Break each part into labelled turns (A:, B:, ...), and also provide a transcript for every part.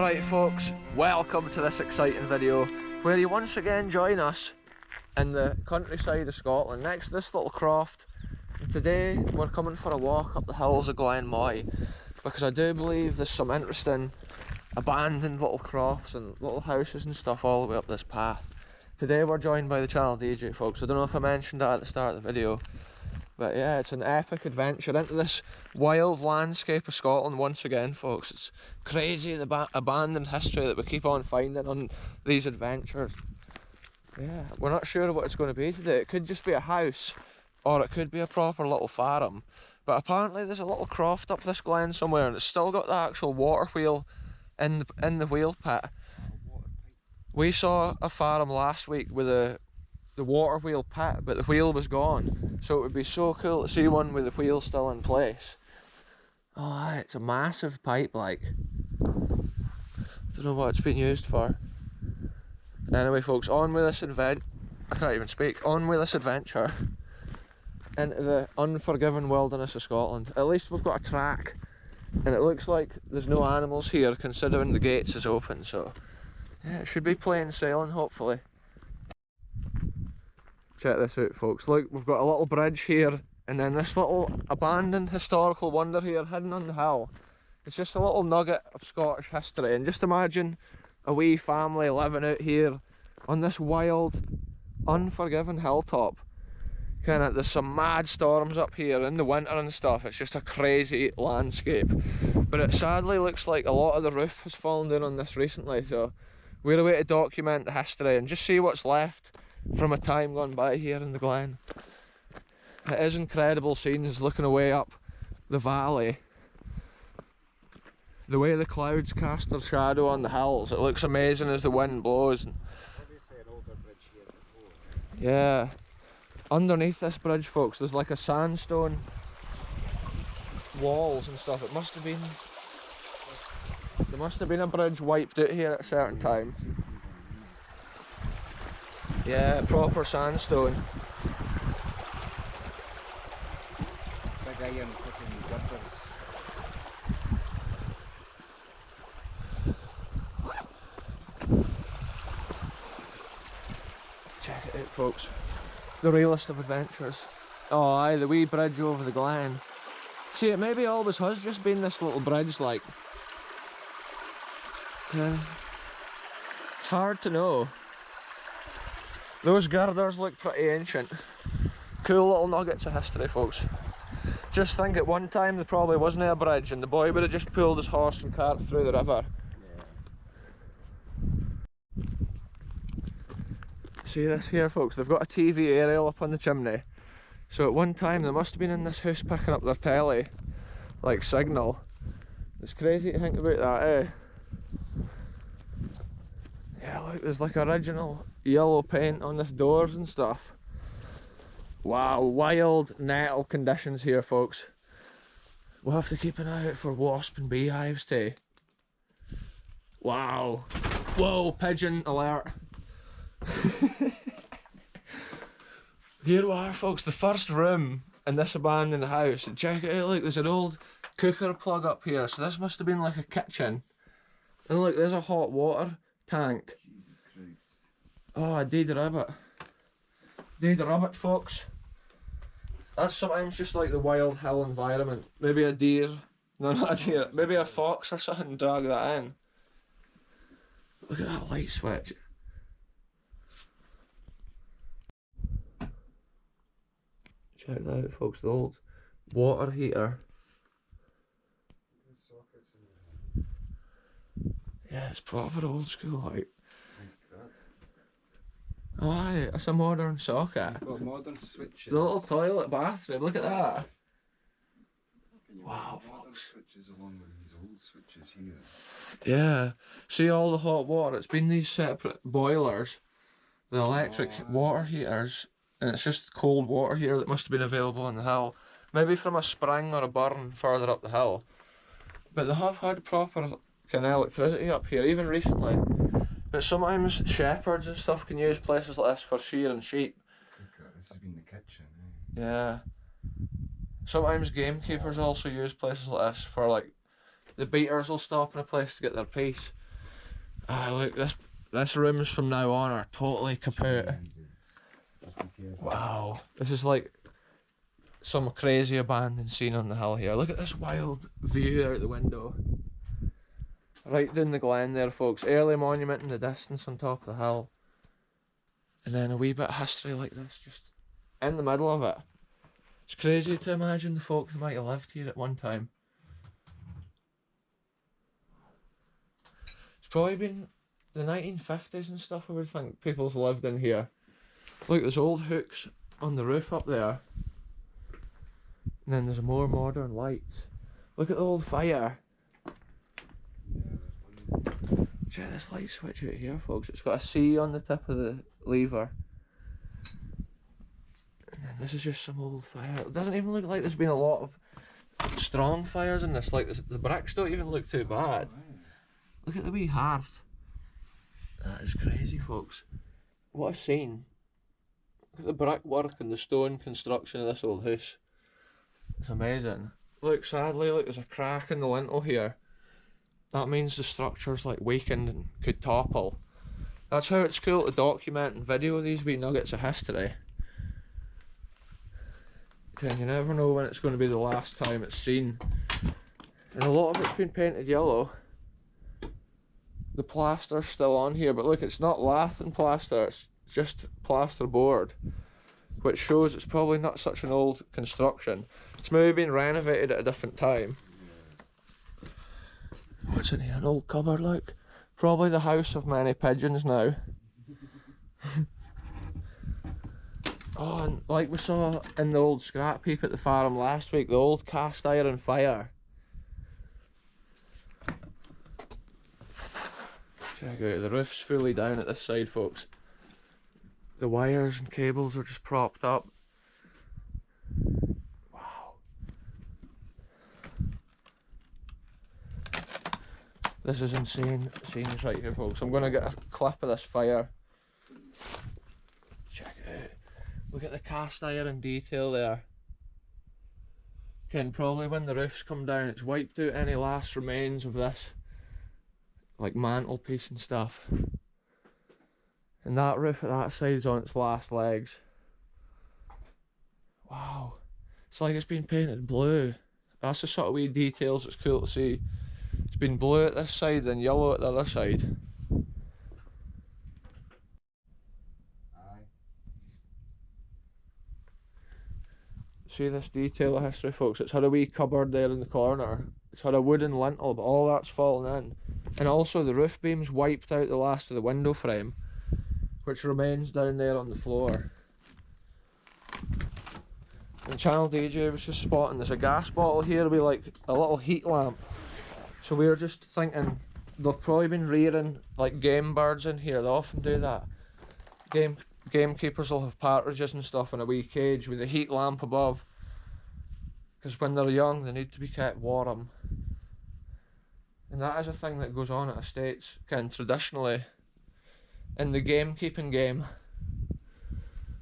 A: Alright folks, welcome to this exciting video where you once again join us in the countryside of Scotland next to this little croft. And today we're coming for a walk up the hills of Glenmoy because I do believe there's some interesting abandoned little crofts and little houses and stuff all the way up this path. Today we're joined by the channel DJ folks. I don't know if I mentioned that at the start of the video, but yeah, it's an epic adventure into this wild landscape of Scotland once again, folks. It's crazy the abandoned history that we keep on finding on these adventures. Yeah, we're not sure what it's going to be today. It could just be a house, or it could be a proper little farm. But apparently there's a little croft up this glen somewhere, and it's still got the actual water wheel in the wheel pit. We saw a farm last week with the water wheel pit, but the wheel was gone, so it would be so cool to see one with the wheel still in place. Oh aye, it's a massive pipe, like, don't know what it's been used for. Anyway folks, on with this I can't even speak, on with this adventure into the unforgiving wilderness of Scotland. At least we've got a track, and it looks like there's no animals here considering the gates is open, so yeah, it should be plain sailing hopefully. Check this out folks, look, we've got a little bridge here, and then this little abandoned historical wonder here hidden on the hill. It's just a little nugget of Scottish history, and just imagine a wee family living out here on this wild, unforgiving hilltop. There's some mad storms up here in the winter and stuff. It's just a crazy landscape, but it sadly looks like a lot of the roof has fallen down on this recently, so we're away to document the history and just see what's left from a time gone by here in the glen. It is incredible scenes looking away up the valley. The way the clouds cast their shadow on the hills, it looks amazing as the wind blows.
B: Obviously an older bridge here before.
A: Yeah, underneath this bridge folks there's like a sandstone walls and stuff. It must have been, there must have been a bridge wiped out here at a certain time. Yeah, proper sandstone.
B: Big iron fucking girders.
A: Check it out folks, the realest of adventures. Oh aye, the wee bridge over the glen. See, it maybe always has just been this little bridge, like. It's hard to know. Those girders look pretty ancient. Cool little nuggets of history folks. Just think at one time there probably wasn't a bridge and the boy would have just pulled his horse and cart through the river. Yeah. See this here folks, they've got a TV aerial up on the chimney. So at one time they must have been in this house picking up their telly, like signal. It's crazy to think about that, eh? Yeah, look, there's like original yellow paint on this doors and stuff. Wow, wild nettle conditions here folks. We'll have to keep an eye out for wasp and beehives too. Wow. Whoa, pigeon alert. Here we are folks, the first room in this abandoned house. Check it out, look, there's an old cooker plug up here, so this must have been like a kitchen. And look, there's a hot water tank.
B: Jesus Christ.
A: Oh, a dead rabbit. Dead rabbit folks. That's sometimes just like the wild hill environment. Maybe a deer, no not a deer, maybe a fox or something drag that in. Look at that light switch. Check that out folks, the old water heater. Yeah, it's proper old school, like. Oh aye, it's a modern socket.
B: You've got modern switches.
A: The little toilet bathroom, look at that.
B: Wow, modern switches along with these old switches here.
A: Yeah, see all the hot water, it's been these separate boilers, the electric water heaters, and it's just cold water here that must have been available on the hill. Maybe from a spring or a burn further up the hill. But they have had proper kind of electricity up here, even recently. But sometimes shepherds and stuff can use places like this for shearing sheep.
B: This has been the kitchen, eh?
A: Yeah. Sometimes gamekeepers also use places like this for, like, the beaters will stop in a place to get their piece. Ah, look, this rooms from now on are totally kaput.
B: Just be careful.
A: Wow, this is like some crazy abandoned scene on the hill here. Look at this wild view out the window. Right down the glen there, folks. Early monument in the distance on top of the hill. And then a wee bit of history like this, just in the middle of it. It's crazy to imagine the folk that might have lived here at one time. It's probably been the 1950s and stuff, I would think people's lived in here. Look, there's old hooks on the roof up there. And then there's more modern lights. Look at the old fire. Check this light switch out here, folks. It's got a C on the tip of the lever. And then this is just some old fire. It doesn't even look like there's been a lot of strong fires in this. Like the bricks don't even look too bad. Look at the wee hearth. That is crazy, folks. What a scene. Look at the brickwork and the stone construction of this old house. It's amazing. Look, sadly, look, there's a crack in the lintel here. That means the structure's like weakened and could topple. That's how it's cool to document and video these wee nuggets of history. And you never know when it's going to be the last time it's seen. And a lot of it's been painted yellow. The plaster's still on here, but look, it's not lath and plaster, it's just plasterboard, which shows it's probably not such an old construction. It's maybe been renovated at a different time. What's in here? An old cupboard, look. Probably the house of many pigeons now. Oh, and like we saw in the old scrap heap at the farm last week, the old cast iron fire. Check out, the roof's fully down at this side, folks. The wires and cables are just propped up. Wow. This is insane scenes right here, folks. I'm going to get a clip of this fire. Check it out. Look at the cast iron detail there. Can probably when the roof's come down, it's wiped out any last remains of this, like mantelpiece and stuff. And that roof at that side's on its last legs. Wow. It's like it's been painted blue. That's the sort of wee details that's cool to see. It's been blue at this side and yellow at the other side. See this detail of history, folks? It's had a wee cupboard there in the corner. It's had a wooden lintel, but all that's fallen in. And also the roof beam's wiped out the last of the window frame, which remains down there on the floor. And Channel DJ was just spotting there's a gas bottle here with like a little heat lamp. So we were just thinking they've probably been rearing like game birds in here. They often do that. Gamekeepers will have partridges and stuff in a wee cage with a heat lamp above, because when they're young they need to be kept warm. And that is a thing that goes on at estates, kind of traditionally, in the gamekeeping game.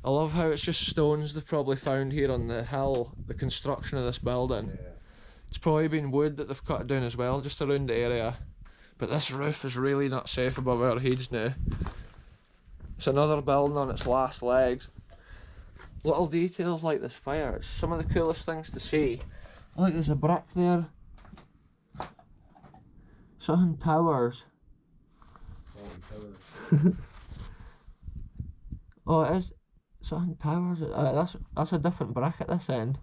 A: I love how it's just stones they've probably found here on the hill, the construction of this building. Yeah. It's probably been wood that they've cut down as well, just around the area. But this roof is really not safe above our heads now. It's another building on its last legs. Little details like this fire, it's some of the coolest things to see. Look, there's a brick there. Something towers. Oh, it is something towers. That's a different brick at this end.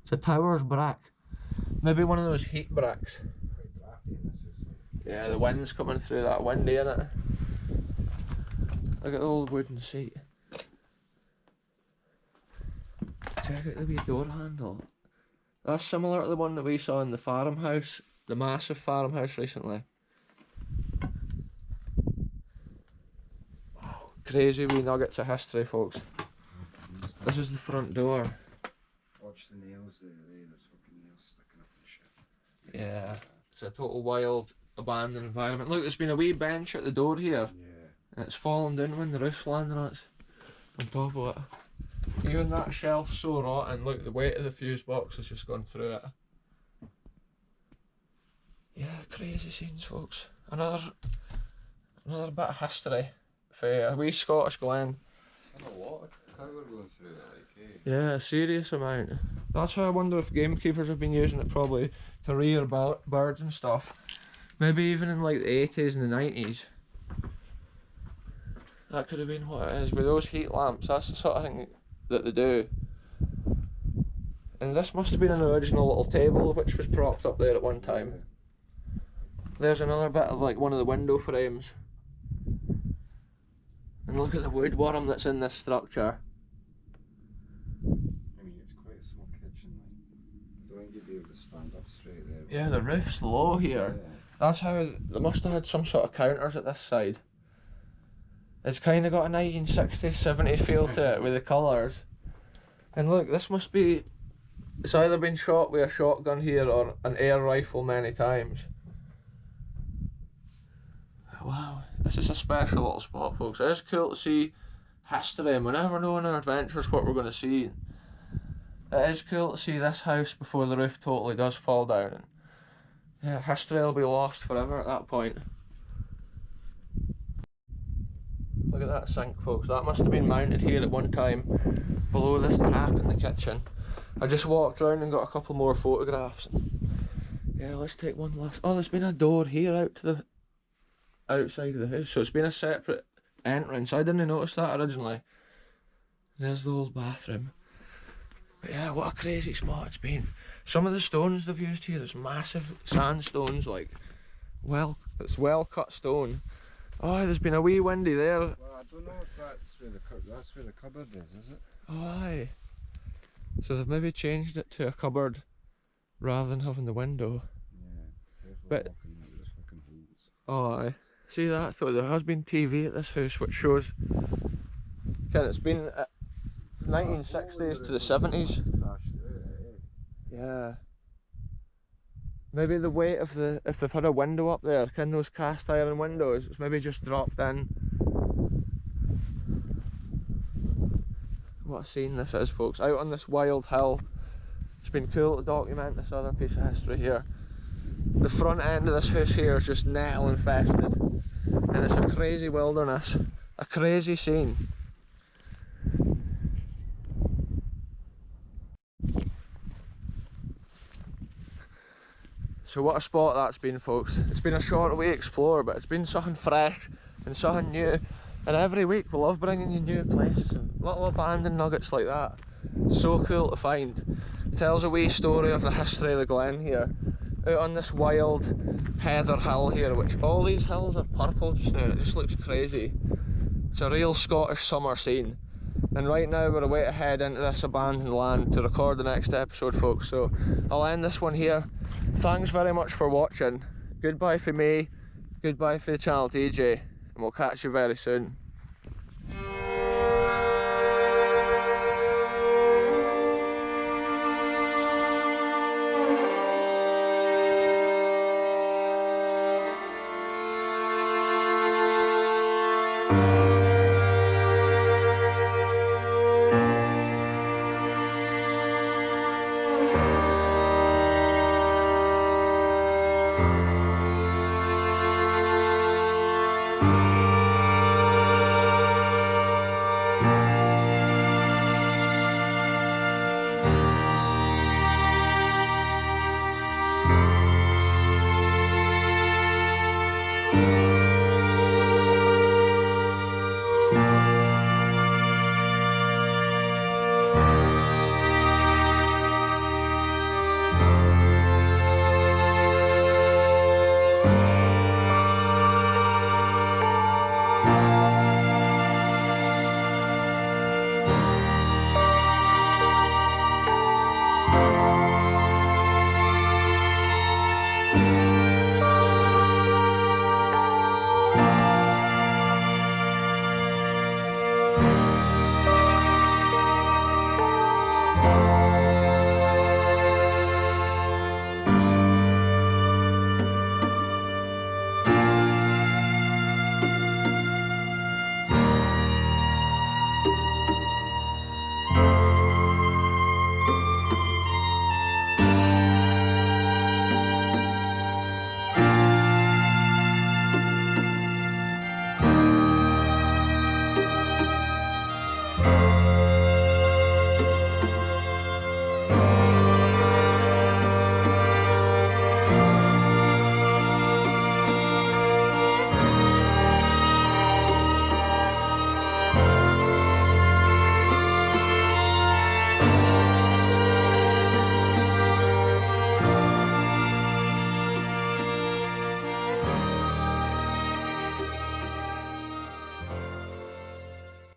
A: It's a towers brick. Maybe one of those heat bricks. Yeah, the wind's coming through that windy, innit? Look at the old wooden seat. Check out the wee door handle. That's similar to the one that we saw in the farmhouse, the massive farmhouse recently. Wow, crazy wee nuggets of history, folks. This is the front door.
B: Watch the nails there, eh? There's fucking nails sticking up and shit.
A: Yeah, it's a total wild, abandoned environment. Look, there's been a wee bench at the door here.
B: Yeah.
A: And it's fallen down when the roof's landing on top of it. Even that shelf's so rotten, look, the weight of the fuse box has just gone through it. Yeah, crazy scenes, folks. Another Another bit of history for a wee Scottish glen.
B: There's a lot of power going through it, like, eh?
A: Yeah, a serious amount. That's how I wonder if gamekeepers have been using it probably to rear birds and stuff. Maybe even in like the 80s and the 90s. That could have been what it is. With those heat lamps, that's the sort of thing that they do. And this must have been an original little table which was propped up there at one time. There's another bit of like one of the window frames. And look at the woodworm that's in this structure.
B: I mean, it's quite a small kitchen, like. I don't think you'd be able to stand up straight there.
A: Yeah, the roof's low here.
B: Yeah.
A: That's how they must have had some sort of counters at this side. It's kind of got a 1960s, 70s feel to it with the colours. And look, this must be. It's either been shot with a shotgun here or an air rifle many times. Wow, this is a special little spot, folks. It is cool to see history, and we never know in our adventures what we're going to see. It is cool to see this house before the roof totally does fall down. And yeah, history will be lost forever at that point. Look at that sink, folks. That must have been mounted here at one time below this tap in the kitchen. I just walked around and got a couple more photographs. Yeah, let's take one last. Oh, there's been a door here out to the outside of the house, so it's been a separate entrance. I didn't notice that originally. There's the old bathroom. But yeah, what a crazy spot it's been. Some of the stones they've used here is massive sandstones, like it's well cut stone. Oh, there's been a wee windy there.
B: Well, I don't know if that's where the cupboard is it?
A: Oh, aye. So they've maybe changed it to a cupboard rather than having the window.
B: Yeah, careful
A: But
B: walking into those fucking holes.
A: oh, aye. See that? So there has been TV at this house, which shows. Ken, it's been 1960s to the 70s. Yeah. Maybe the weight of if they've had a window up there, can those cast iron windows, it's maybe just dropped in. What a scene this is, folks. Out on this wild hill. It's been cool to document this other piece of history here. The front end of this house here is just nettle infested. And it's a crazy wilderness. A crazy scene. So what a spot that's been, folks. It's been a short wee explore, but it's been something fresh and something new. And every week we love bringing you new places and little abandoned nuggets like that. So cool to find. It tells a wee story of the history of the glen here. Out on this wild heather hill here, which all these hills are purple just now. It just looks crazy. It's a real Scottish summer scene. And right now we're away to head into this abandoned land to record the next episode, folks. So I'll end this one here. Thanks very much for watching. Goodbye for me, goodbye for the channel DJ, and we'll catch you very soon.